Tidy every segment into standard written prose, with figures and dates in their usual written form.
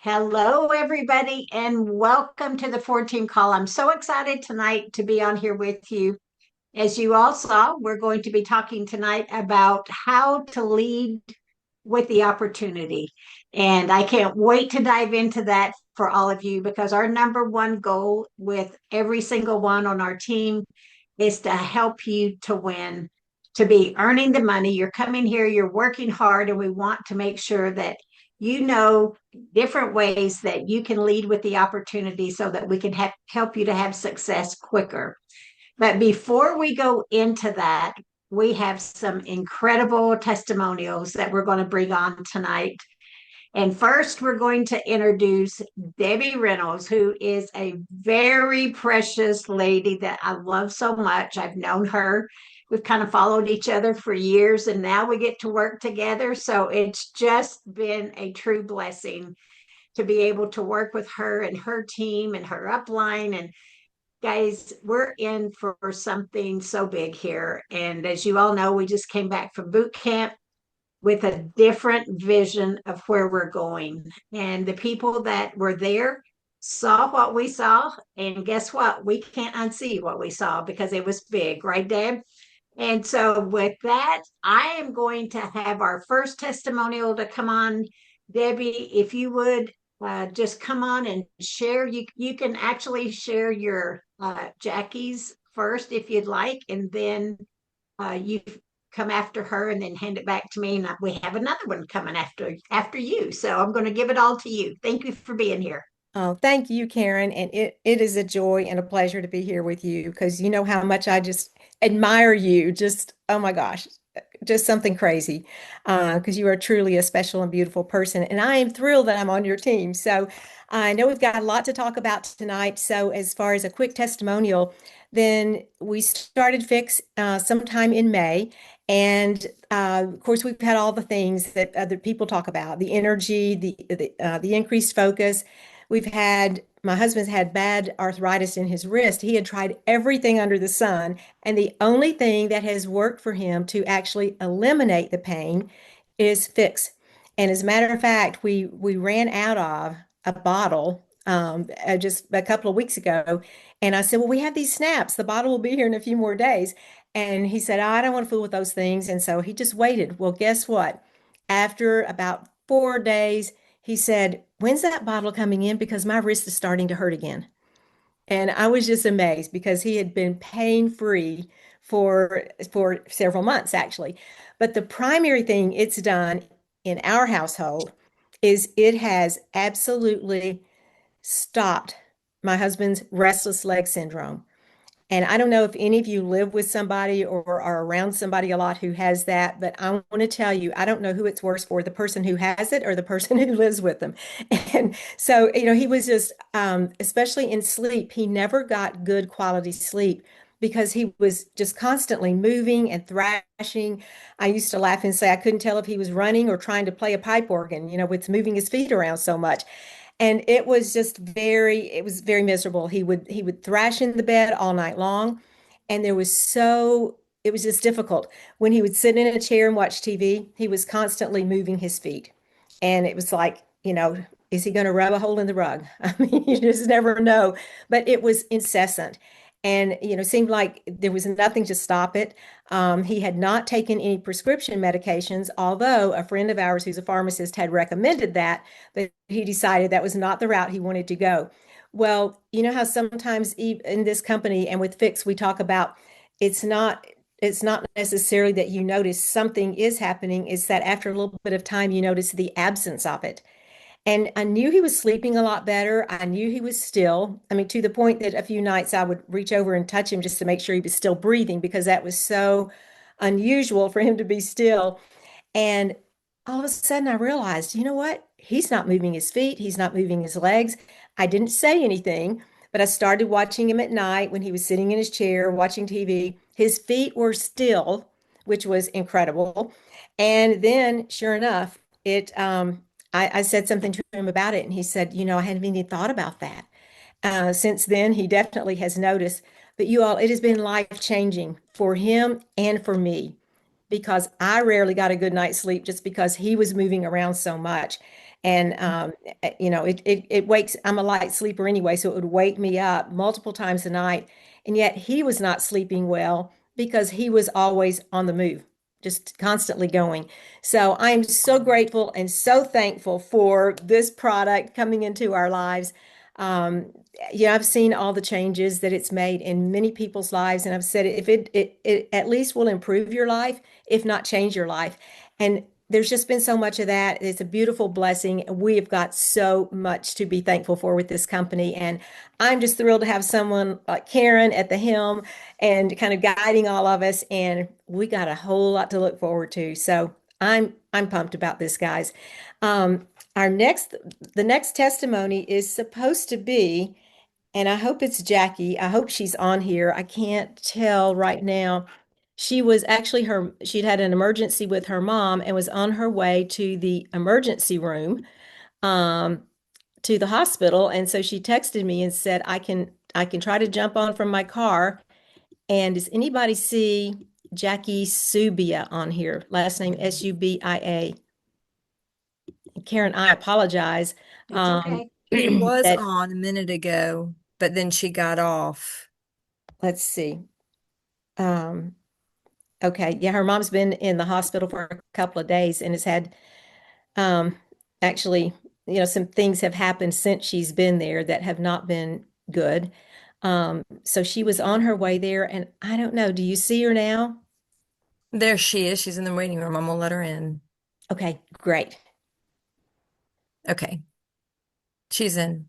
Hello, everybody, and welcome to the 14 call. I'm so excited tonight to be on here with you. As you all saw, we're going to be talking tonight about how to lead with the opportunity. And I can't wait to dive into that for all of you because our number one goal with every single one on our team is to help you to win, to be earning the money. You're coming here, you're working hard, and we want to make sure that you know different ways that you can lead with the opportunity so that we can help you to have success quicker. But before we go into that, we have some incredible testimonials that we're going to bring on tonight. And first, we're going to introduce Debbie Reynolds, who is a very precious lady that I love so much. I've known her. We've kind of followed each other for years, and now we get to work together. So it's just been a true blessing to be able to work with her and her team and her upline. And guys, we're in for something so big here. And as you all know, we just came back from boot camp with a different vision of where we're going. And the people that were there saw what we saw. And guess what? We can't unsee what we saw because it was big, right, Deb? And so, with that, I am going to have our first testimonial to come on. Debbie, if you would just come on and share, you can actually share your Jackie's first if you'd like, and then you come after her and then hand it back to me. And we have another one coming after you. So I'm going to give it all to you. Thank you for being here. Oh, thank you, Karen. And it is a joy and a pleasure to be here with you because you know how much I just admire you. Just, oh my gosh, just something crazy. Because you are truly a special and beautiful person. And I am thrilled that I'm on your team. So I know we've got a lot to talk about tonight. So, as far as a quick testimonial, then we started Fix sometime in May. And of course, we've had all the things that other people talk about, the energy, the increased focus. My husband's had bad arthritis in his wrist. He had tried everything under the sun, and the only thing that has worked for him to actually eliminate the pain is Fix. And as a matter of fact, we ran out of a bottle just a couple of weeks ago. And I said, well, we have these snaps. The bottle will be here in a few more days. And he said, oh, I don't want to fool with those things. And so he just waited. Well, guess what? After about 4 days, he said, when's that bottle coming in? Because my wrist is starting to hurt again. And I was just amazed because he had been pain-free for several months actually. But the primary thing it's done in our household is it has absolutely stopped my husband's restless leg syndrome. And I don't know if any of you live with somebody or are around somebody a lot who has that, but I want to tell you, I don't know who it's worse for, the person who has it or the person who lives with them. And so, he was just, especially in sleep, he never got good quality sleep because he was just constantly moving and thrashing. I used to laugh and say I couldn't tell if he was running or trying to play a pipe organ, with moving his feet around so much. And it was very miserable. He would thrash in the bed all night long. And it was just difficult. When he would sit in a chair and watch TV, he was constantly moving his feet. And it was like, is he going to rub a hole in the rug? I mean, you just never know. But it was incessant. And, seemed like there was nothing to stop it. He had not taken any prescription medications, although a friend of ours who's a pharmacist had recommended that, but he decided that was not the route he wanted to go. Well, you know how sometimes in this company and with Fix, we talk about it's not it's not necessarily that you notice something is happening, it's that after a little bit of time you notice the absence of it. And I knew he was sleeping a lot better. I knew he was still. I mean, to the point that a few nights I would reach over and touch him just to make sure he was still breathing because that was so unusual for him to be still. And all of a sudden I realized, you know what? He's not moving his feet, he's not moving his legs. I didn't say anything, but I started watching him at night when he was sitting in his chair watching TV. His feet were still, which was incredible. And then, sure enough, I said something to him about it, and he said, I hadn't even thought about that. Since then, he definitely has noticed. But you all, it has been life-changing for him and for me because I rarely got a good night's sleep just because he was moving around so much. And it wakes, I'm a light sleeper anyway, so it would wake me up multiple times a night. And yet he was not sleeping well because he was always on the move, just constantly going. So I'm so grateful and so thankful for this product coming into our lives. Um, yeah, I've seen all the changes that it's made in many people's lives, and I've said if it at least will improve your life, if not change your life. And there's just been so much of that. It's a beautiful blessing. We have got so much to be thankful for with this company. And I'm just thrilled to have someone like Karen at the helm and kind of guiding all of us. And we got a whole lot to look forward to. So I'm pumped about this, guys. Um, our next the next testimony is supposed to be, and I hope it's Jackie. I hope she's on here. I can't tell right now. She'd had an emergency with her mom and was on her way to the emergency room, um, to the hospital. And so she texted me and said, I can try to jump on from my car. And does anybody see Jackie Subia on here? Last name Subia. Karen, I apologize. It's okay. She was That on a minute ago, but then she got off. let's see. Um, okay, yeah, her mom's been in the hospital for a couple of days and has had um actually, some things have happened since she's been there that have not been good. So she was on her way there, and I don't know, do you see her now? There she is. She's in the waiting room. I'm gonna let her in. Okay, great. Okay, she's in.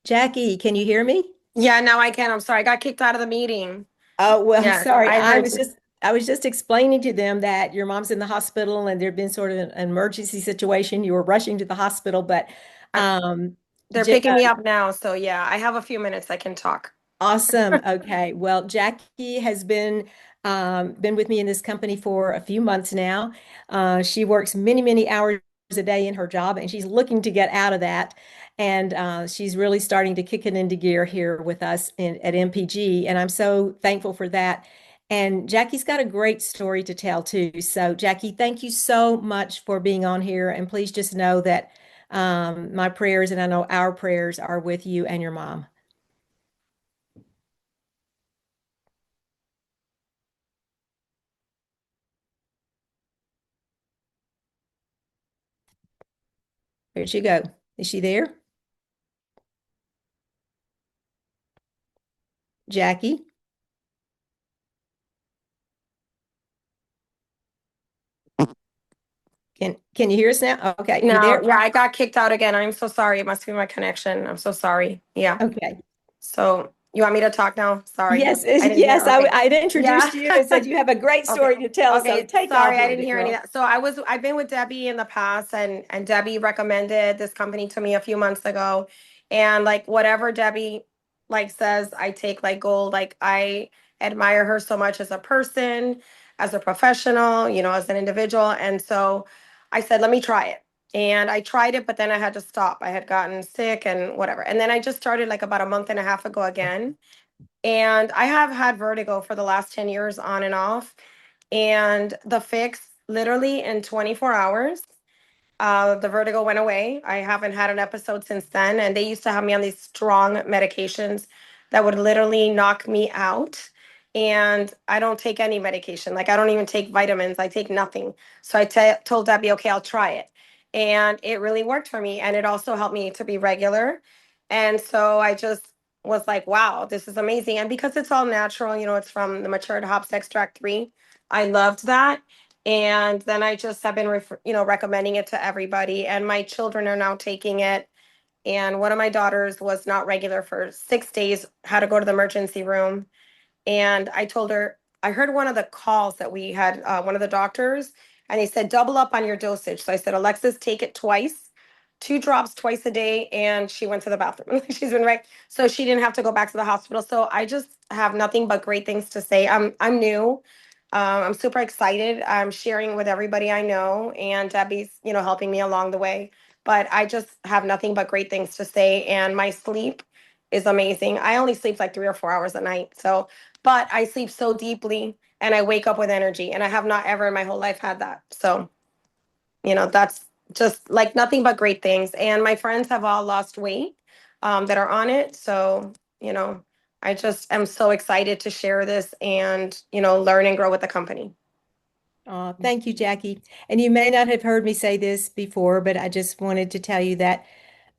Jackie, can you hear me? Yeah, now I can. I'm sorry. I got kicked out of the meeting. Oh, well, Yes, sorry. I heard you. I was just explaining to them that your mom's in the hospital and there'd been sort of an emergency situation. You were rushing to the hospital, but I, um they're J picking me up now. So yeah, I have a few minutes I can talk. awesome. Okay. Well, Jackie has been with me in this company for a few months now. She works many, many hours a day in her job, and she's looking to get out of that. And she's really starting to kick it into gear here with us at MPG, and I'm so thankful for that. And Jackie's got a great story to tell too. So, Jackie, thank you so much for being on here, and please just know that my prayers, and I know our prayers, are with you and your mom. Where'd she go? Is she there? Jackie? Can you hear us now? Okay, you No, there? yeah, I got kicked out again. I'm so sorry. It must be my connection. I'm so sorry. Yeah. Okay. So you want me to talk now? Sorry. Yes, I didn't hear. yes, Okay. I'd Yeah. introduced you and said you have a great Okay. story to tell, so Okay. take Sorry, off, I little didn't bit, hear any of girl. that. So I've been with Debbie in the past, and Debbie recommended this company to me a few months ago. And like whatever Debbie like says, I take like gold. Like I admire her so much as a person, as a professional, as an individual. And so I said, let me try it. And I tried it, but then I had to stop. I had gotten sick and whatever. And then I just started like about a month and a half ago again. And I have had vertigo for the last 10 years on and off. And the fix literally in 24 hours, the vertigo went away. I haven't had an episode since then. And they used to have me on these strong medications that would literally knock me out. And I don't take any medication. Like I don't even take vitamins. I take nothing. So told Debbie, okay, I'll try it. And it really worked for me. And it also helped me to be regular. And so I just was like, wow, this is amazing. And because it's all natural, it's from the matured hops extract 3. I loved that. And then I just have been recommending it to everybody, and my children are now taking it. And one of my daughters was not regular for 6 days, had to go to the emergency room. And I told her, I heard one of the calls that we had, one of the doctors, and they said, double up on your dosage. So I said, Alexis, take it twice, 2 drops twice a day. And she went to the bathroom. She's been right. So she didn't have to go back to the hospital. So I just have nothing but great things to say. I'm new. I'm super excited. I'm sharing with everybody I know, and Debbie's, helping me along the way. But I just have nothing but great things to say. And my sleep is amazing. I only sleep like 3 or 4 hours a night. So but I sleep so deeply and I wake up with energy. And I have not ever in my whole life had that. So, that's just like nothing but great things. And my friends have all lost weight that are on it. So, I just am so excited to share this and, learn and grow with the company. Thank you, Jackie. And you may not have heard me say this before, but I just wanted to tell you that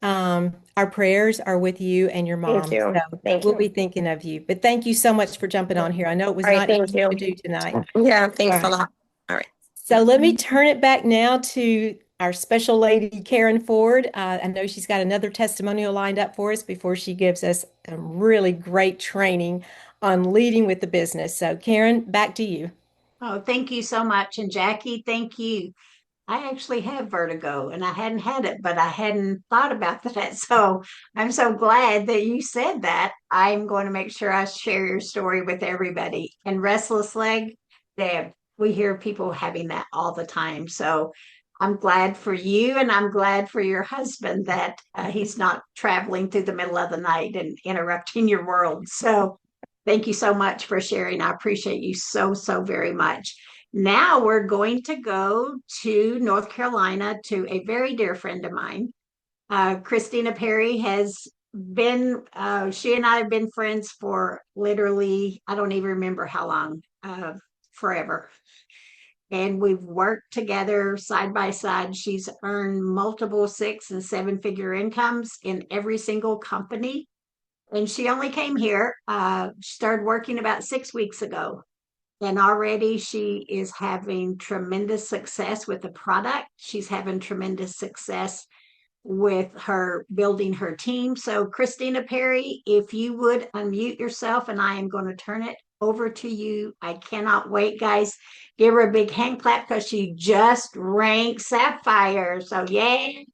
our prayers are with you and your Thank mom. you. So Thank we'll you. be thinking of you. But thank you so much for jumping on here. I know it was All right. not Thank easy you. to do tonight. Yeah. All Thanks a right. lot. All right. So let me turn it back now to our special lady, Karen Ford. I know she's got another testimonial lined up for us before she gives us a really great training on leading with the business. So Karen, back to you. Oh, thank you so much. And Jackie, thank you. I actually have vertigo and I hadn't had it, but I hadn't thought about that. So I'm so glad that you said that. I'm going to make sure I share your story with everybody. And restless leg, Deb, we hear people having that all the time. So I'm glad for you and I'm glad for your husband that he's not traveling through the middle of the night and interrupting your world. So thank you so much for sharing. I appreciate you so, so very much. Now we're going to go to North Carolina to a very dear friend of mine. Christina Perry has been, she and I have been friends for literally, I don't even remember how long, forever. And we've worked together side by side. She's earned multiple 6 and 7 figure incomes in every single company. And she only came here, started working about 6 weeks ago. And already she is having tremendous success with the product. She's having tremendous success with her building her team. So, Christina Perry, if you would unmute yourself, and I am going to turn it over to you. I cannot wait, guys. Give her a big hand clap because she just ranked Sapphire. So, yay.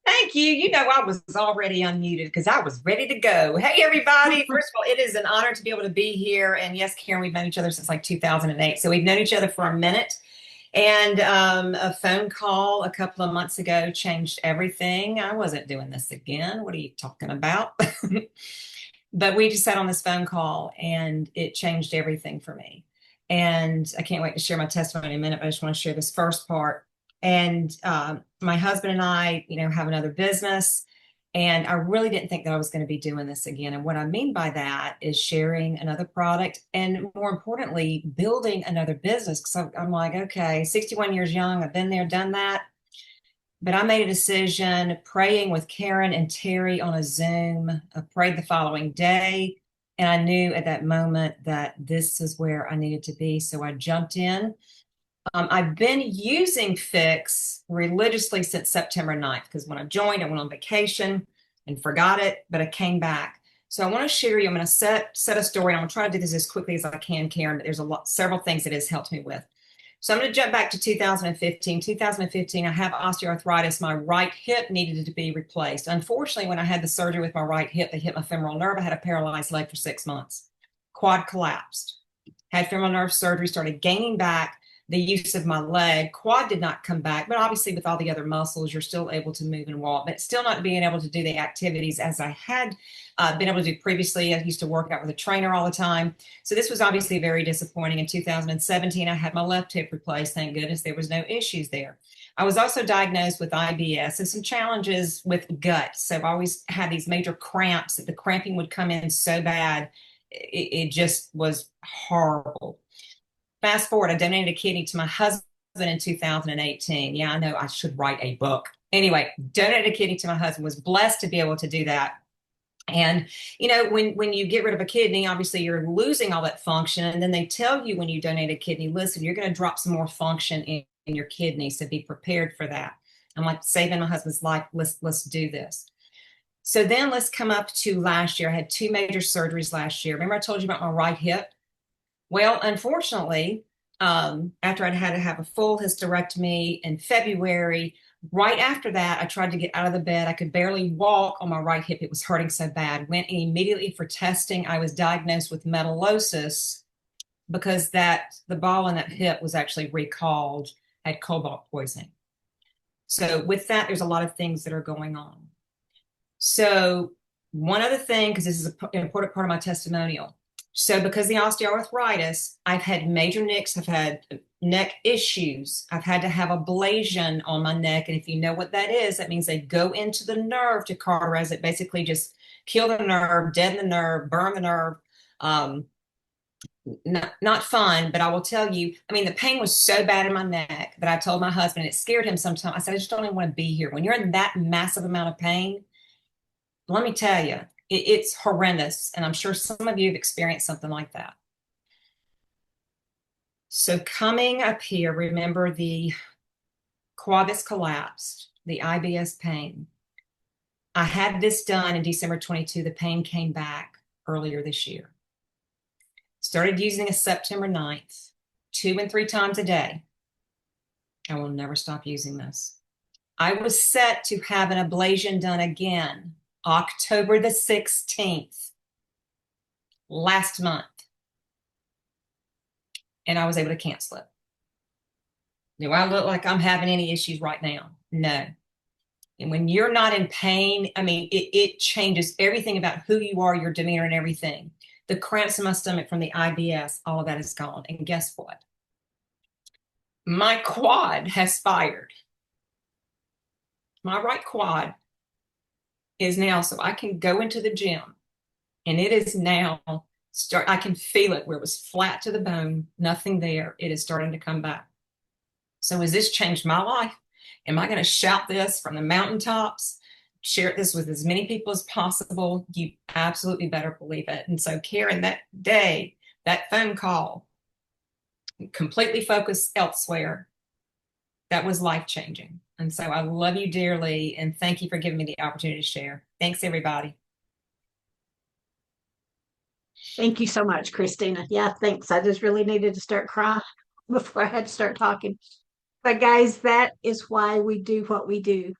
Thank you. You know, I was already unmuted because I was ready to go. Hey, everybody. First of all, it is an honor to be able to be here. And yes, Karen, we've known each other since like 2008. So we've known each other for a minute. And a phone call a couple of months ago changed everything. I wasn't doing this again. What are you talking about? But we just sat on this phone call and it changed everything for me. And I can't wait to share my testimony in a minute, but I just want to share this first part. And my husband and I, have another business. And I really didn't think that I was going to be doing this again. And what I mean by that is sharing another product and more importantly, building another business. Because I'm like, okay, 61 years young, I've been there, done that. But I made a decision praying with Karen and Terry on a Zoom. I prayed the following day. And I knew at that moment that this is where I needed to be. So I jumped in. I've been using Fix religiously since September 9th because when I joined, I went on vacation and forgot it, but I came back. So I want to share you. I'm going to set a story. I'm going to try to do this as quickly as I can, Karen, but there's several things it has helped me with. So I'm going to jump back to 2015. 2015, I have osteoarthritis. My right hip needed to be replaced. Unfortunately, when I had the surgery with my right hip, they hit my femoral nerve. I had a paralyzed leg for 6 months. Quad collapsed. Had femoral nerve surgery, started gaining back the use of my leg. Quad did not come back, but obviously with all the other muscles, you're still able to move and walk, but still not being able to do the activities as I had been able to do previously. I used to work out with a trainer all the time. So this was obviously very disappointing. In 2017, I had my left hip replaced. Thank goodness there was no issues there. I was also diagnosed with IBS and some challenges with gut. So I always had these major cramps that the cramping would come in so bad. It just was horrible. Fast forward, I donated a kidney to my husband in 2018. Yeah, I know I should write a book. Anyway, donated a kidney to my husband, was blessed to be able to do that. And, when you get rid of a kidney, obviously you're losing all that function. And then they tell you when you donate a kidney, listen, you're going to drop some more function in your kidney. So be prepared for that. I'm like, saving my husband's life. Let's do this. So then let's come up to last year. I had 2 major surgeries last year. Remember I told you about my right hip? Well, unfortunately, after I'd had to have a full hysterectomy in February, right after that, I tried to get out of the bed. I could barely walk on my right hip. It was hurting so bad. Went immediately for testing. I was diagnosed with metallosis because the ball in that hip was actually recalled, had cobalt poisoning. So with that, there's a lot of things that are going on. So one other thing, because this is an important part of my testimonial. So because of the osteoarthritis, I've had major nicks. I've had neck issues. I've had to have ablation on my neck. And if you know what that is, that means they go into the nerve to cauterize it, basically just kill the nerve, deaden the nerve, burn the nerve. Not fun, but I will tell you, I mean, the pain was so bad in my neck that I told my husband, it scared him sometimes. I said, I just don't even want to be here. When you're in that massive amount of pain, let me tell you, it's horrendous. And I'm sure some of you have experienced something like that. So coming up here, remember the quad that's collapsed, the IBS pain. I had this done in December 22. The pain came back earlier this year. Started using it September 9th, 2 and 3 times a day. I will never stop using this. I was set to have an ablation done again, October the 16th, last month. And I was able to cancel it. Do I look like I'm having any issues right now? No. And when you're not in pain, I mean, it changes everything about who you are, your demeanor and everything. The cramps in my stomach from the IBS, all of that is gone. And guess what? My quad has fired. My right quad is now, so I can go into the gym and it is now I can feel it where it was flat to the bone, nothing there. It is starting to come back. So has this changed my life? Am I going to shout this from the mountaintops? Share this with as many people as possible? You absolutely better believe it. And so Karen, that day, that phone call, completely focused elsewhere, that was life-changing. And so I love you dearly, and thank you for giving me the opportunity to share. Thanks, everybody. Thank you so much, Christina. Yeah, thanks. I just really needed to start crying before I had to start talking. But guys, that is why we do what we do.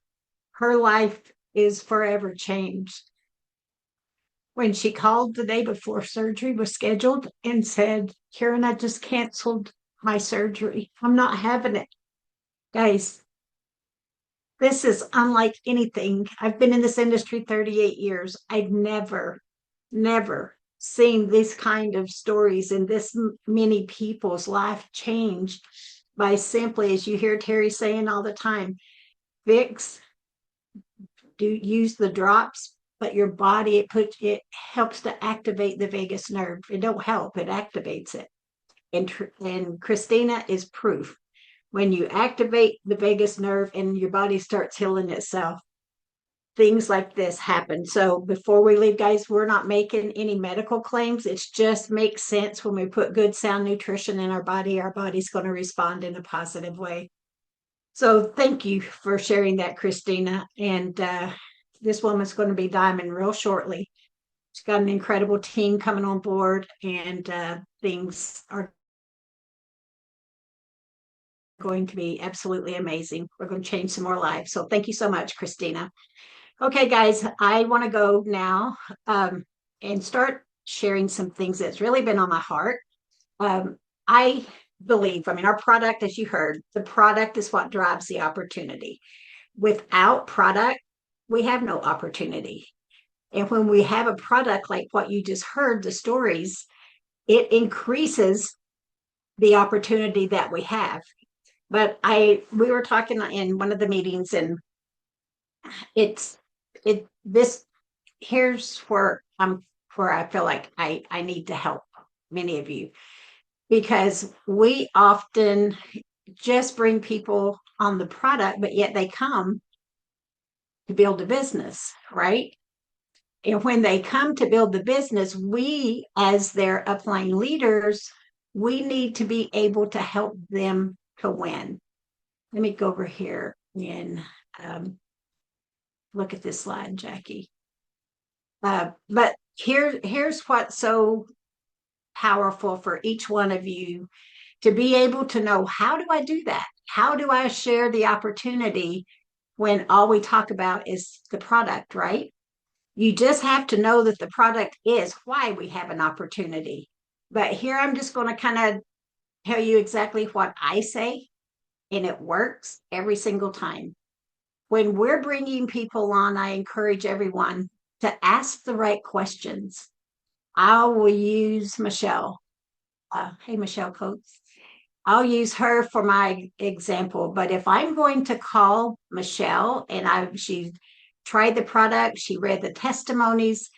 Her life is forever changed. When she called the day before surgery was scheduled and said, Karen, I just canceled my surgery. I'm not having it. Guys, this is unlike anything. I've been in this industry 38 years. I've never seen this kind of stories and this many people's life changed by simply, as you hear Terry saying all the time, fix, use the drops, but your body, it helps to activate the vagus nerve. It don't help, it activates it. And Christina is proof. When you activate the vagus nerve and your body starts healing itself, things like this happen. So before we leave, guys, we're not making any medical claims. It just makes sense when we put good sound nutrition in our body's going to respond in a positive way. So thank you for sharing that, Christina. And this woman's going to be diamond real shortly. She's got an incredible team coming on board, and things are going to be absolutely amazing. We're going to change some more lives. So thank you so much, Christina. Okay, guys, I want to go now and start sharing some things that's really been on my heart. I believe, I mean, our product, as you heard, the product is what drives the opportunity. Without product, we have no opportunity. And when we have a product like what you just heard, the stories, it increases the opportunity that we have. But we were talking in one of the meetings, and here's where I feel like I need to help many of you, because we often just bring people on the product, but yet they come to build a business, right? And when they come to build the business, we, as their upline leaders, we need to be able to help them to win. Let me go over here and look at this slide, Jackie. But here's what's so powerful for each one of you to be able to know, how do I do that? How do I share the opportunity when all we talk about is the product, right? You just have to know that the product is why we have an opportunity. But here I'm just going to kind of tell you exactly what I say, and it works every single time. When we're bringing people on, I encourage everyone to ask the right questions. I will use Michelle. Hey, Michelle Coates. I'll use her for my example. But if I'm going to call Michelle and she tried the product, she read the testimonies,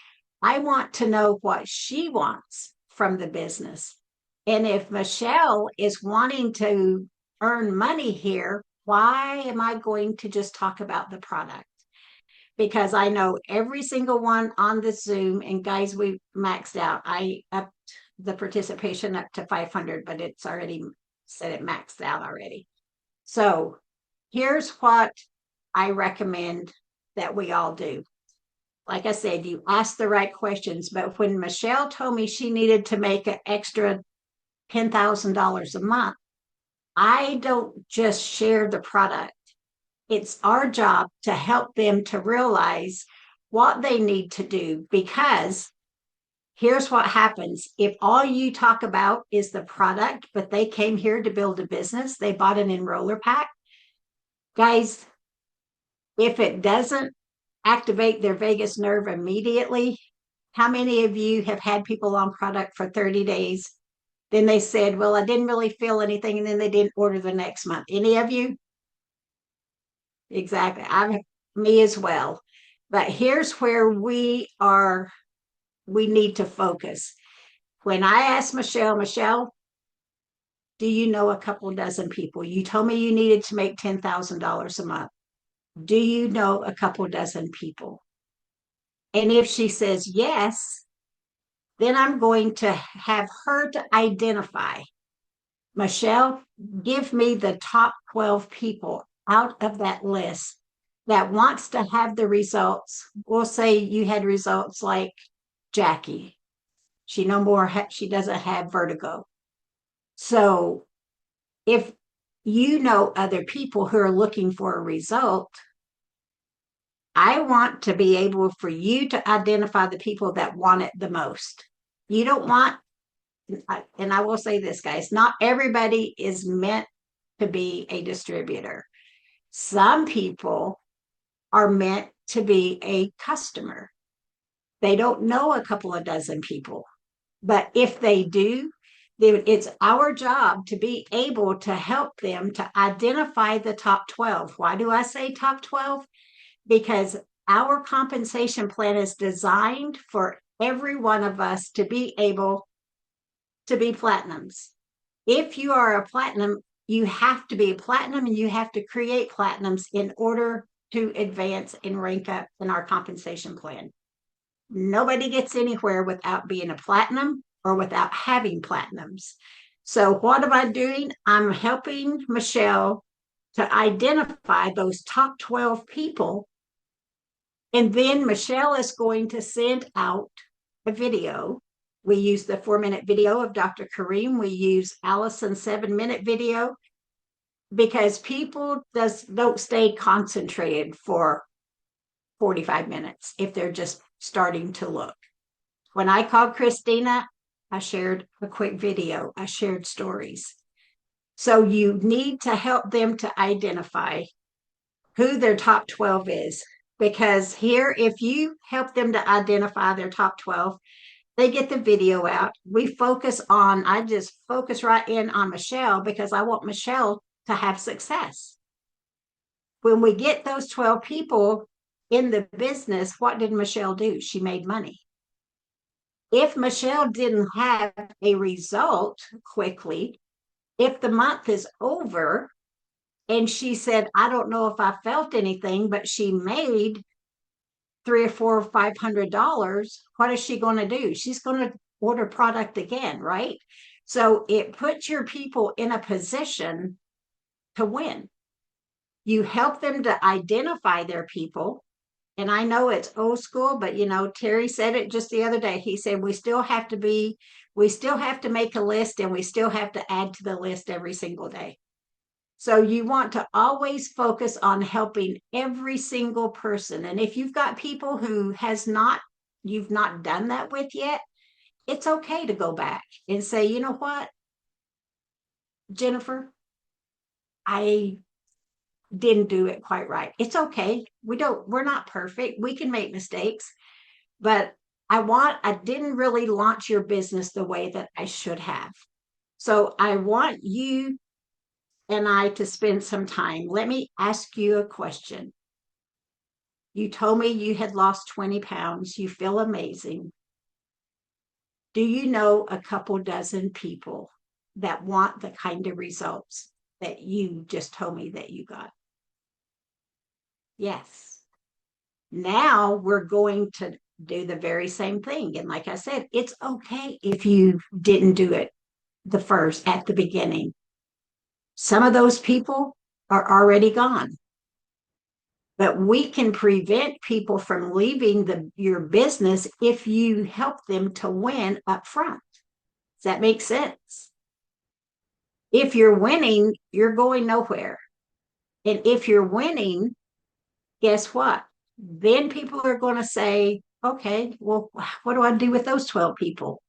I want to know what she wants from the business. And if Michelle is wanting to earn money here, why am I going to just talk about the product? Because I know every single one on the Zoom, and guys, we maxed out. I upped the participation up to 500, but it's already said it maxed out already. So here's what I recommend that we all do. Like I said, you ask the right questions, but when Michelle told me she needed to make an extra $10,000 a month, I don't just share the product. It's our job to help them to realize what they need to do, because here's what happens. If all you talk about is the product, but they came here to build a business, they bought an enroller pack, guys, if it doesn't activate their vagus nerve immediately, how many of you have had people on product for 30 days? Then they said, well, I didn't really feel anything, and then they didn't order the next month. Any of you? Exactly. Me as well. But here's where we need to focus. When I asked Michelle, do you know a couple dozen people? You told me you needed to make $10,000 a month. Do you know a couple dozen people? And if she says yes, then I'm going to have her to identify. Michelle, give me the top 12 people out of that list that wants to have the results. We'll say you had results like Jackie. She she doesn't have vertigo. So if you know other people who are looking for a result, I want to be able for you to identify the people that want it the most. You don't want, and I will say this, guys, not everybody is meant to be a distributor. Some people are meant to be a customer. They don't know a couple of dozen people. But if they do, then it's our job to be able to help them to identify the top 12. Why do I say top 12? Because our compensation plan is designed for every one of us to be able to be platinums. If you are a platinum, you have to be a platinum, and you have to create platinums in order to advance and rank up in our compensation plan. Nobody gets anywhere without being a platinum or without having platinums. So what am I doing? I'm helping Michelle to identify those top 12 people. And then Michelle is going to send out a video. We use the 4-minute video of Dr. Kareem. We use Allison's 7-minute video, because people don't stay concentrated for 45 minutes if they're just starting to look. When I called Christina, I shared a quick video. I shared stories. So you need to help them to identify who their top 12 is. Because here, if you help them to identify their top 12, they get the video out. I just focus right in on Michelle, because I want Michelle to have success. When we get those 12 people in the business, what did Michelle do? She made money. If Michelle didn't have a result quickly, if the month is over and she said, I don't know if I felt anything, but she made $300 or $400 or $500, what is she going to do? She's going to order product again, right? So it puts your people in a position to win. You help them to identify their people. And I know it's old school, but Terry said it just the other day. He said, we still have to make a list, and we still have to add to the list every single day. So you want to always focus on helping every single person. And if you've got people who you've not done that with yet, it's okay to go back and say, you know what, Jennifer, I didn't do it quite right. It's okay. We're not perfect. We can make mistakes, but I didn't really launch your business the way that I should have. So I want you and I to spend some time. Let me ask you a question. You told me you had lost 20 pounds. You feel amazing. Do you know a couple dozen people that want the kind of results that you just told me that you got? Yes. Now we're going to do the very same thing. And like I said, it's okay if you didn't do it at the beginning. Some of those people are already gone. But we can prevent people from leaving your business if you help them to win up front. Does that make sense? If you're winning, you're going nowhere. And if you're winning, guess what? Then people are going to say, okay, well, what do I do with those 12 people?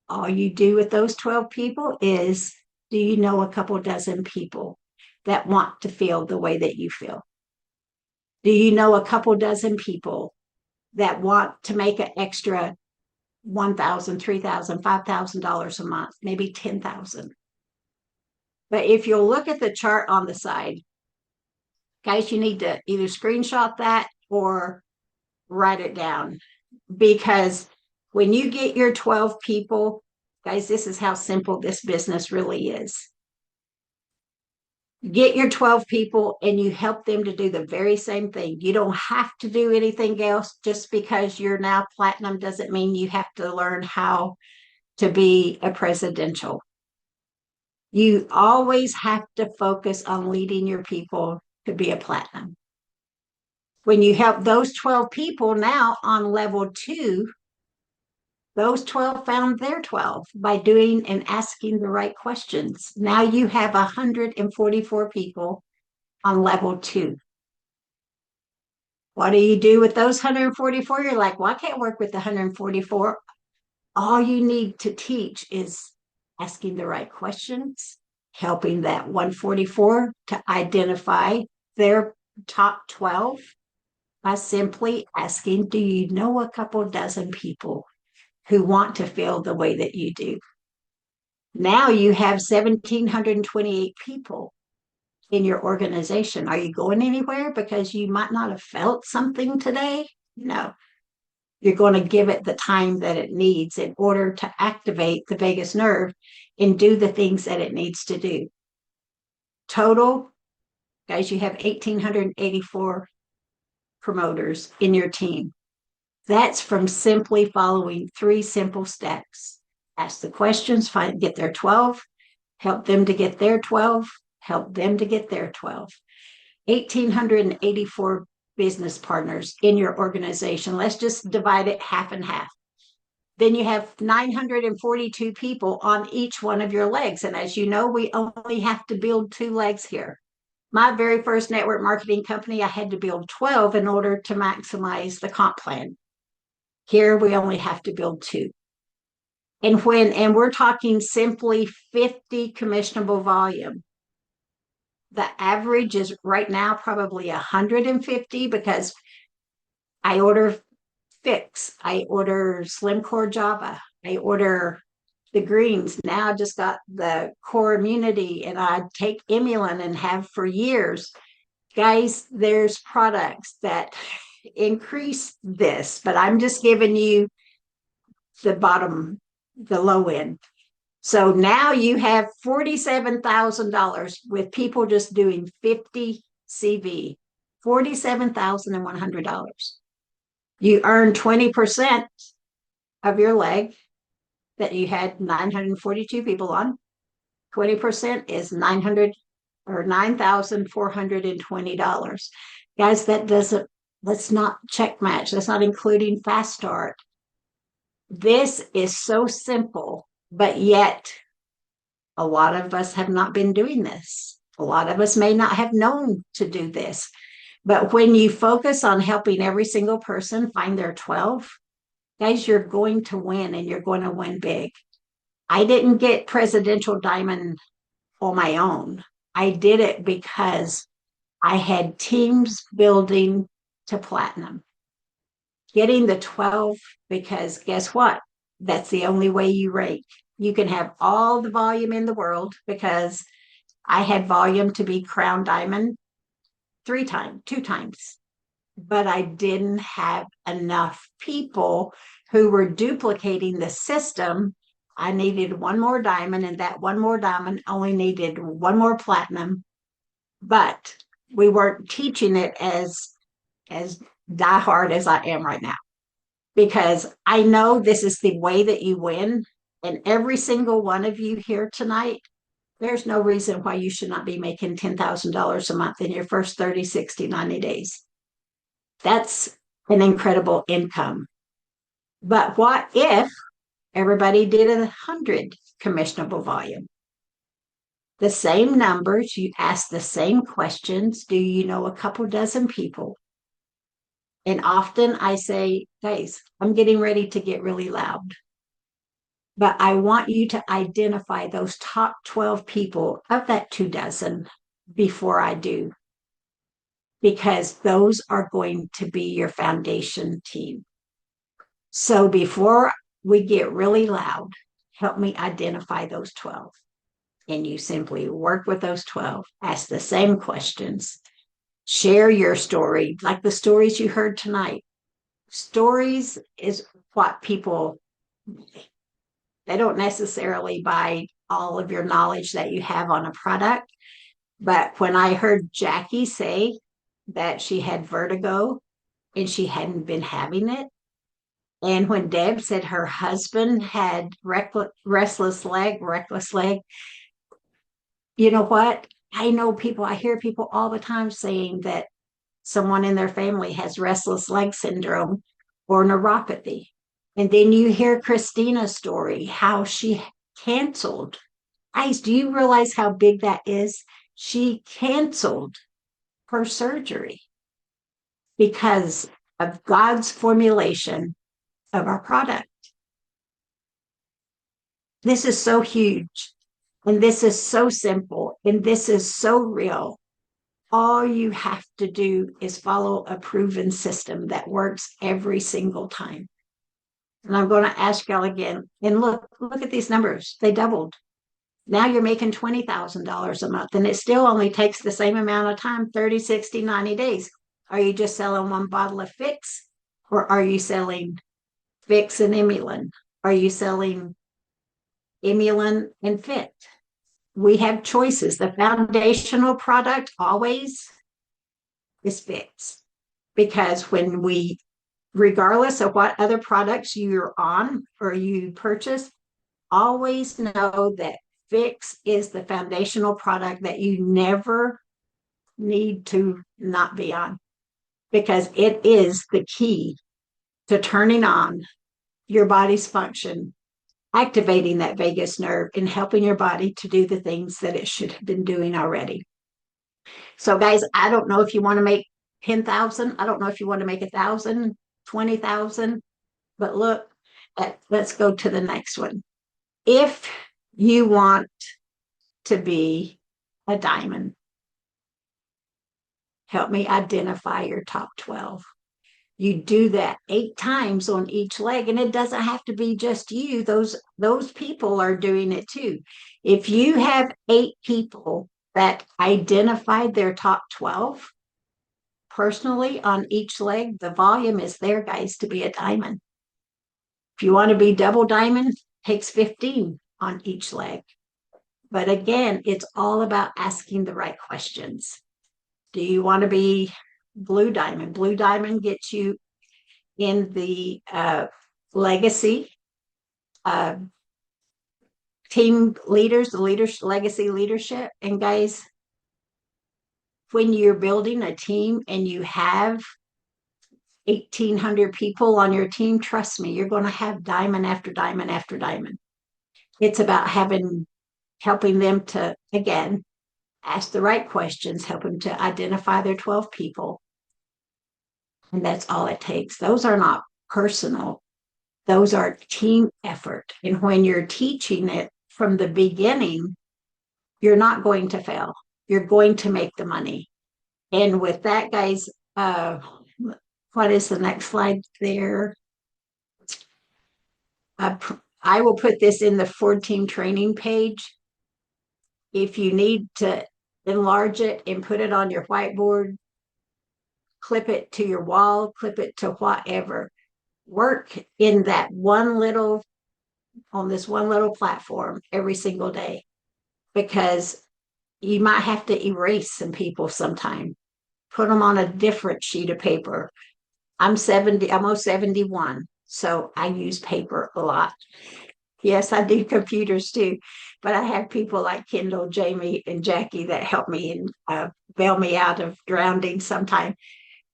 All you do with those 12 people is, do you know a couple dozen people that want to feel the way that you feel? Do you know a couple dozen people that want to make an extra $1,000, $3,000, $5,000 a month, maybe $10,000? But if you'll look at the chart on the side, guys, you need to either screenshot that or write it down, because when you get your 12 people, guys, this is how simple this business really is. Get your 12 people and you help them to do the very same thing. You don't have to do anything else. Just because you're now platinum doesn't mean you have to learn how to be a presidential. You always have to focus on leading your people to be a platinum. When you help those 12 people now on level 2, those 12 found their 12 by doing and asking the right questions. Now you have 144 people on level 2. What do you do with those 144? You're like, well, I can't work with the 144. All you need to teach is asking the right questions, helping that 144 to identify their top 12 by simply asking, do you know a couple dozen people who want to feel the way that you do? Now you have 1,728 people in your organization. Are you going anywhere because you might not have felt something today? No. You're going to give it the time that it needs in order to activate the vagus nerve and do the things that it needs to do. Total, guys, you have 1,884 promoters in your team. That's from simply following 3 simple steps. Ask the questions, get their 12, help them to get their 12, help them to get their 12. 1,884 business partners in your organization. Let's just divide it half and half. Then you have 942 people on each one of your legs. And as you know, we only have to build 2 legs here. My very first network marketing company, I had to build 12 in order to maximize the comp plan. Here, we only have to build 2. And we're talking simply 50 commissionable volume. The average is right now probably 150, because I order Fix, I order Slim Core Java, I order the greens. Now I just got the Core Immunity, and I take Imulin and have for years. Guys, there's products that increase this, but I'm just giving you the low end. So now you have $47,000 with people just doing 50 CV, $47,100. You earn 20% of your leg that you had 942 people on. 20% is $9,420. Guys, that's not check match. That's not including fast start. This is so simple, but yet a lot of us have not been doing this. A lot of us may not have known to do this. But when you focus on helping every single person find their 12, guys, you're going to win, and you're going to win big. I didn't get Presidential Diamond on my own. I did it because I had teams building to platinum. Getting the 12, because guess what? That's the only way you rank. You can have all the volume in the world, because I had volume to be crown diamond 2 times, but I didn't have enough people who were duplicating the system. I needed one more diamond, and that one more diamond only needed one more platinum, but we weren't teaching it as diehard as I am right now, because I know this is the way that you win. And every single one of you here tonight, there's no reason why you should not be making $10,000 a month in your first 30, 60, 90 days. That's an incredible income. But what if everybody did 100 commissionable volume? The same numbers, you ask the same questions. Do you know a couple dozen people? And often I say, guys, I'm getting ready to get really loud, but I want you to identify those top 12 people of that 2 dozen before I do, because those are going to be your foundation team. So before we get really loud, help me identify those 12. And you simply work with those 12, ask the same questions, share your story, like the stories you heard tonight. Stories is what people, they don't necessarily buy all of your knowledge that you have on a product. But when I heard Jackie say that she had vertigo and she hadn't been having it, and when Deb said her husband had reckless leg, you know what? I know people, I hear people all the time saying that someone in their family has restless leg syndrome or neuropathy. And then you hear Christina's story, how she canceled. Guys, do you realize how big that is? She canceled her surgery because of God's formulation of our product. This is so huge, and this is so simple, and this is so real. All you have to do is follow a proven system that works every single time. And I'm going to ask y'all again, and look at these numbers. They doubled. Now you're making $20,000 a month, and it still only takes the same amount of time, 30, 60, 90 days. Are you just selling one bottle of Fix, or are you selling Fix and Emulin? Are you selling Emulin and Fit? We have choices. The foundational product always is Fix, because when we, regardless of what other products you're on or you purchase, always know that Fix is the foundational product that you never need to not be on, because it is the key to turning on your body's function, activating that vagus nerve, and helping your body to do the things that it should have been doing already. So, guys, I don't know if you want to make 10,000. I don't know if you want to make 1,000, 20,000. But look, let's go to the next one. If you want to be a diamond, help me identify your top 12. You do that 8 times on each leg, and it doesn't have to be just you. Those people are doing it too. If you have 8 people that identified their top 12 personally on each leg, the volume is there, guys, to be a diamond. If you want to be double diamond, takes 15 on each leg. But again, it's all about asking the right questions. Do you want to be blue diamond? Blue diamond gets you in the legacy team leaders, the legacy leadership. And guys, when you're building a team and you have 1,800 people on your team, trust me, you're going to have diamond after diamond after diamond. It's about helping them to, again, ask the right questions, help them to identify their 12 people. And that's all it takes. Those are not personal. Those are team effort. And when you're teaching it from the beginning, you're not going to fail. You're going to make the money. And with that, guys, what is the next slide there? I will put this in the Ford team training page. If you need to enlarge it and put it on your whiteboard, clip it to your wall, clip it to whatever. Work in that on this one little platform every single day, because you might have to erase some people sometime. Put them on a different sheet of paper. I'm almost 71, so I use paper a lot. Yes, I do computers too, but I have people like Kendall, Jamie, and Jackie that help me and bail me out of drowning sometime.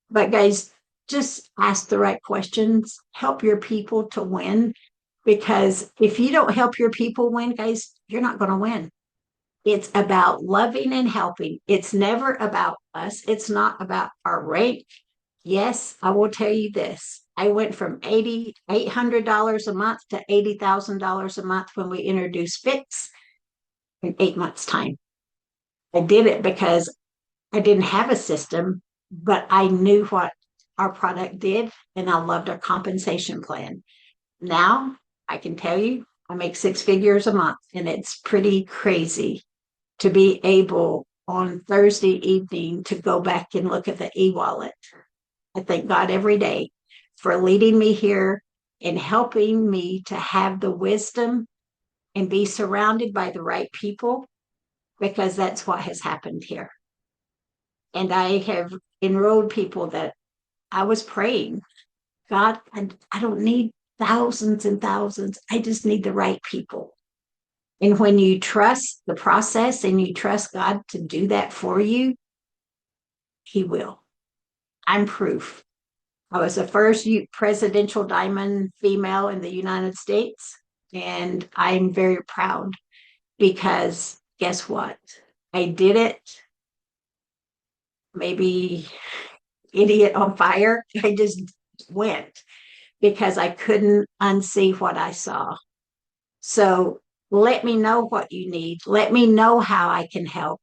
But guys, just ask the right questions. Help your people to win, because if you don't help your people win, guys, you're not going to win. It's about loving and helping. It's never about us. It's not about our rank. Yes, I will tell you this. I went from $800 a month to $80,000 a month when we introduced Fix in 8 months' time. I did it because I didn't have a system, but I knew what our product did, and I loved our compensation plan. Now I can tell you I make 6 figures a month, and it's pretty crazy to be able on Thursday evening to go back and look at the e-wallet. I thank God every day for leading me here and helping me to have the wisdom and be surrounded by the right people, because that's what has happened here. And I have enrolled people that I was praying, God, I don't need thousands and thousands. I just need the right people. And when you trust the process and you trust God to do that for you, He will. I'm proof. I was the first presidential diamond female in the United States, and I'm very proud, because guess what? I did it. Maybe idiot on fire. I just went because I couldn't unsee what I saw. So let me know what you need. Let me know how I can help.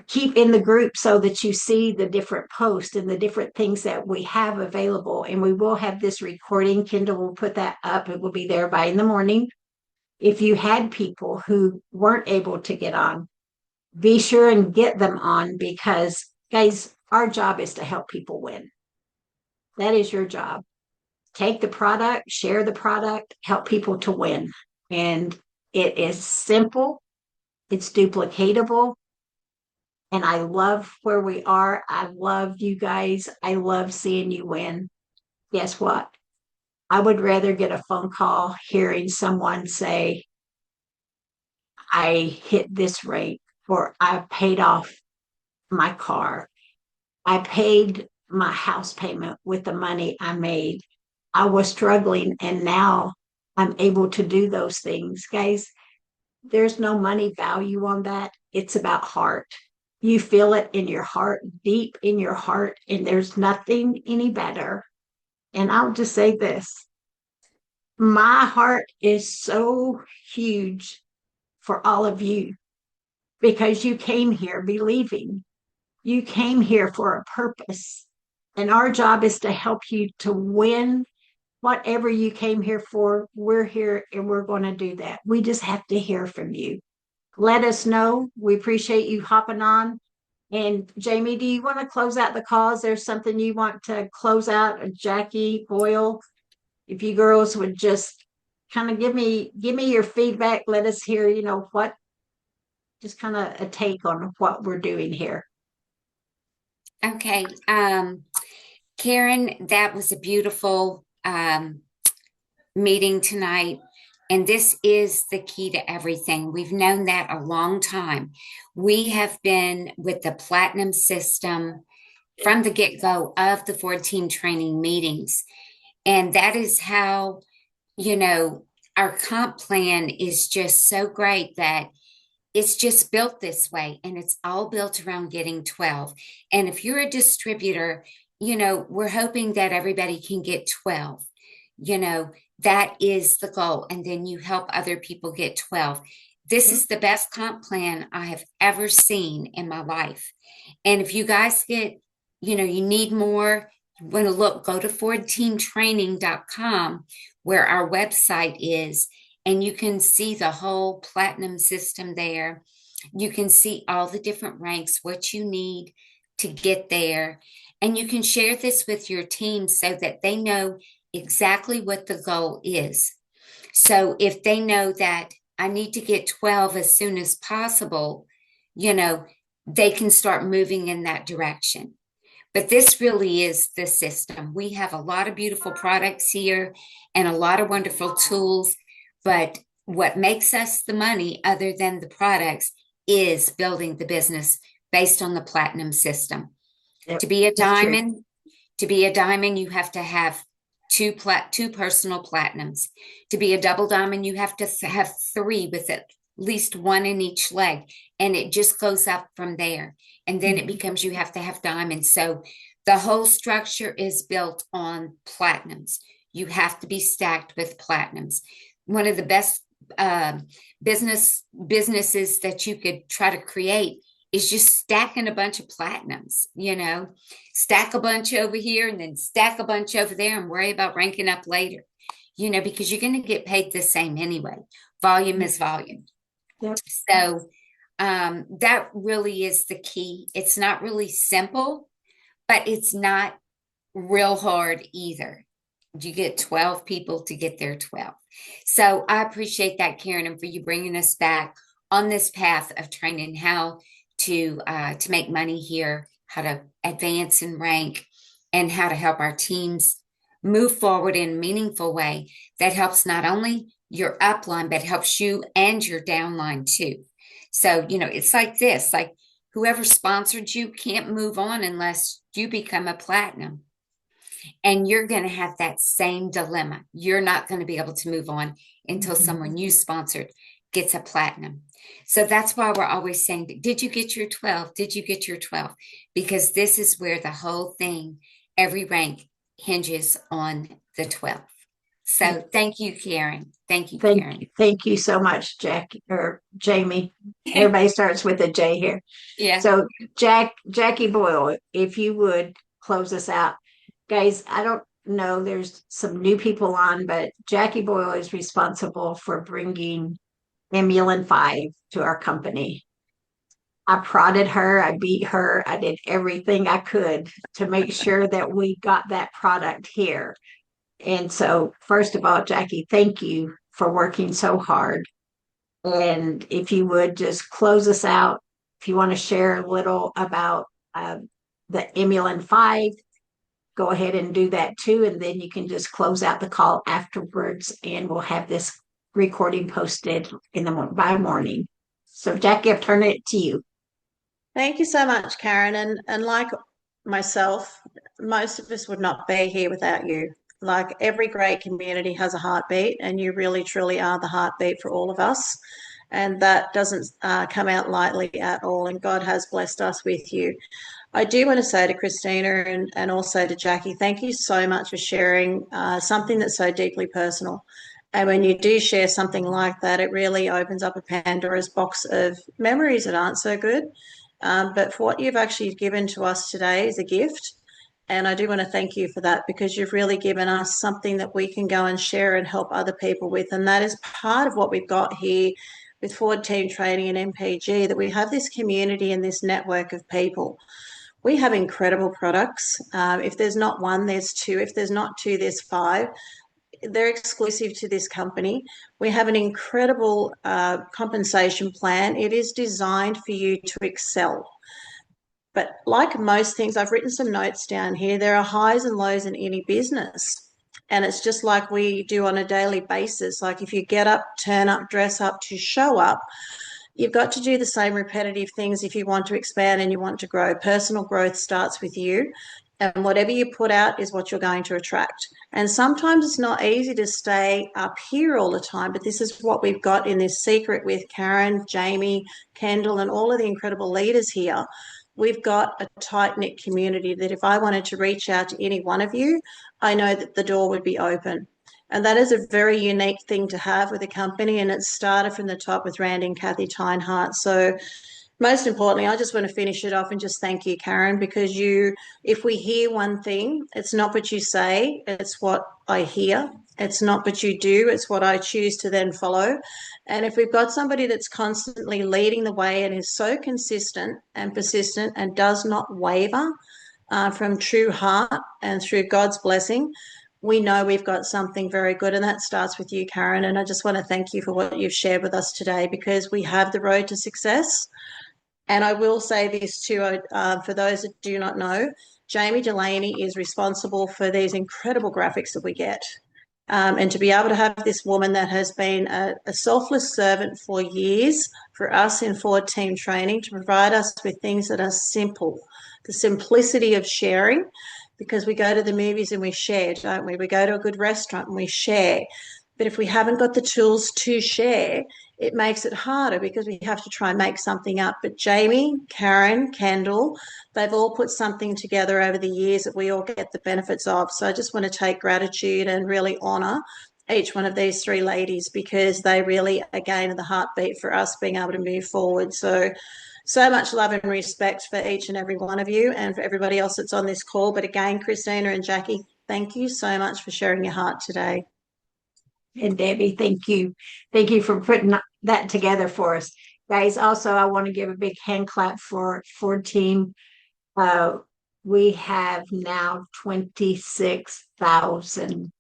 Keep in the group so that you see the different posts and the different things that we have available. And we will have this recording. Kendall will put that up. It will be there by in the morning. If you had people who weren't able to get on, be sure and get them on, because guys, our job is to help people win. That is your job. Take the product, share the product, help people to win. And it is simple. It's duplicatable. And I love where we are. I love you guys. I love seeing you win. Guess what? I would rather get a phone call hearing someone say, I hit this rate, or I paid off my car. I paid my house payment with the money I made. I was struggling, and now I'm able to do those things. Guys, there's no money value on that. It's about heart. You feel it in your heart, deep in your heart, and there's nothing any better. And I'll just say this. My heart is so huge for all of you, because you came here believing. You came here for a purpose. And our job is to help you to win whatever you came here for. We're here and we're going to do that. We just have to hear from you. Let us know. We appreciate you hopping on. And Jamie, do you want to close out the call? Is there something you want to close out? Jackie, Boyle, if you girls would just kind of give me your feedback. Let us hear, what, just kind of a take on what we're doing here. Okay. Karen, that was a beautiful meeting tonight. And this is the key to everything. We've known that a long time. We have been with the Platinum system from the get-go of the 14 training meetings. And that is how, our comp plan is just so great that it's just built this way, and it's all built around getting 12. And if you're a distributor, we're hoping that everybody can get 12. That is the goal. And then you help other people get 12. This is the best comp plan I have ever seen in my life. And if you guys get, you need more, you want to go to FordTeamTraining.com. where our website is, and you can see the whole platinum system there. You can see all the different ranks, what you need to get there. And you can share this with your team so that they know exactly what the goal is. So if they know that I need to get 12 as soon as possible, they can start moving in that direction. But this really is the system. We have a lot of beautiful products here and a lot of wonderful tools. But what makes us the money, other than the products, is building the business based on the platinum system. Yep, To be a that's true. diamond, you have to have two personal platinums. To be a double diamond, you have to have three with at least one in each leg, and it just goes up from there. And then it becomes you have to have diamonds. So the whole structure is built on platinums. You have to be stacked with platinums. One of the best businesses that you could try to create is just stacking a bunch of platinums, stack a bunch over here and then stack a bunch over there and worry about ranking up later, because you're going to get paid the same anyway. Volume is volume. Yep. So that really is the key. It's not really simple, but it's not real hard either. You get 12 people to get their 12. So I appreciate that, Karen, and for you bringing us back on this path of training how to make money here, how to advance and rank, and how to help our teams move forward in a meaningful way that helps not only your upline, but helps you and your downline too. So, it's like this, like whoever sponsored you can't move on unless you become a platinum. And you're going to have that same dilemma. You're not going to be able to move on until someone you sponsored gets a platinum. So that's why we're always saying, did you get your 12? Did you get your 12? Because this is where the whole thing, every rank hinges on the 12. So thank you, Karen. Thank you, Karen. Thank you so much, Jackie or Jamie. Everybody starts with a J here. Yeah. So Jackie Boyle, if you would close us out. Guys, I don't know, there's some new people on, but Jackie Boyle is responsible for bringing Emulin 5 to our company. I prodded her, I beat her, I did everything I could to make sure that we got that product here. And so, first of all, Jackie, thank you for working so hard. And if you would just close us out, if you want to share a little about the Emulin 5, go ahead and do that too. And then you can just close out the call afterwards, and we'll have this recording posted by morning. So, Jackie, I've turned it to you. Thank you so much, Karen. And like myself, most of us would not be here without you. Like every great community has a heartbeat, and you really, truly are the heartbeat for all of us. And that doesn't come out lightly at all. And God has blessed us with you. I do want to say to Christina and also to Jackie, thank you so much for sharing something that's so deeply personal. And when you do share something like that, it really opens up a Pandora's box of memories that aren't so good. But for what you've actually given to us today is a gift. And I do want to thank you for that, because you've really given us something that we can go and share and help other people with. And that is part of what we've got here with Forward Team Training and MPG, that we have this community and this network of people. We have incredible products. If there's not one, there's two. If there's not two, there's five. They're exclusive to this company. We have an incredible compensation plan. It is designed for you to excel. But like most things, I've written some notes down here. There are highs and lows in any business. And it's just like we do on a daily basis. Like if you get up, turn up, dress up to show up, you've got to do the same repetitive things if you want to expand and you want to grow. Personal growth starts with you. And whatever you put out is what you're going to attract. And sometimes it's not easy to stay up here all the time, but this is what we've got in this secret with Karen, Jamie, Kendall, and all of the incredible leaders here. We've got a tight-knit community that if I wanted to reach out to any one of you, I know that the door would be open. And that is a very unique thing to have with a company. And it started from the top with Randy and Kathy Tynehart. So most importantly, I just want to finish it off and just thank you, Karen, because if we hear one thing, it's not what you say, it's what I hear. It's not what you do, it's what I choose to then follow. And if we've got somebody that's constantly leading the way and is so consistent and persistent and does not waver from true heart and through God's blessing, we know we've got something very good. And that starts with you, Karen. And I just want to thank you for what you've shared with us today, because we have the road to success. And I will say this too, for those that do not know, Jamie Dulaney is responsible for these incredible graphics that we get. And to be able to have this woman that has been a selfless servant for years for us in Forward Team training to provide us with things that are simple, the simplicity of sharing, because we go to the movies and we share, don't we? We go to a good restaurant and we share. But if we haven't got the tools to share, it makes it harder because we have to try and make something up. But Jamie, Karen, Kendall, they've all put something together over the years that we all get the benefits of. So I just want to take gratitude and really honour each one of these three ladies, because they really, again, are the heartbeat for us being able to move forward. So much love and respect for each and every one of you and for everybody else that's on this call. But again, Christina and Jackie, thank you so much for sharing your heart today. And Debbie, thank you. Thank you for putting that together for us. Guys, also, I want to give a big hand clap for team. We have now 26,000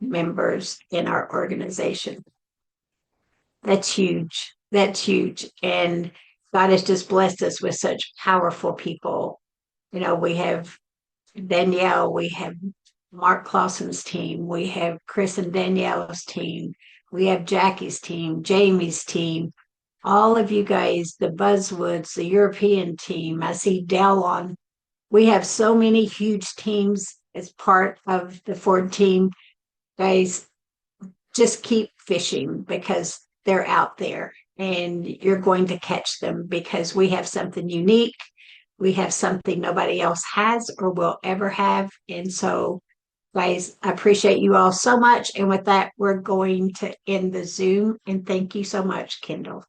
members in our organization. That's huge. That's huge. And God has just blessed us with such powerful people. You know, we have Danielle, we have Mark Clausen's team, we have Chris and Danielle's team, we have Jackie's team, Jamie's team, all of you guys, the Buzzwoods, the European team. I see Dell on. We have so many huge teams as part of the Ford team. Guys, just keep fishing, because they're out there and you're going to catch them, because we have something unique. We have something nobody else has or will ever have. And so, guys, I appreciate you all so much. And with that, we're going to end the Zoom. And thank you so much, Kendall.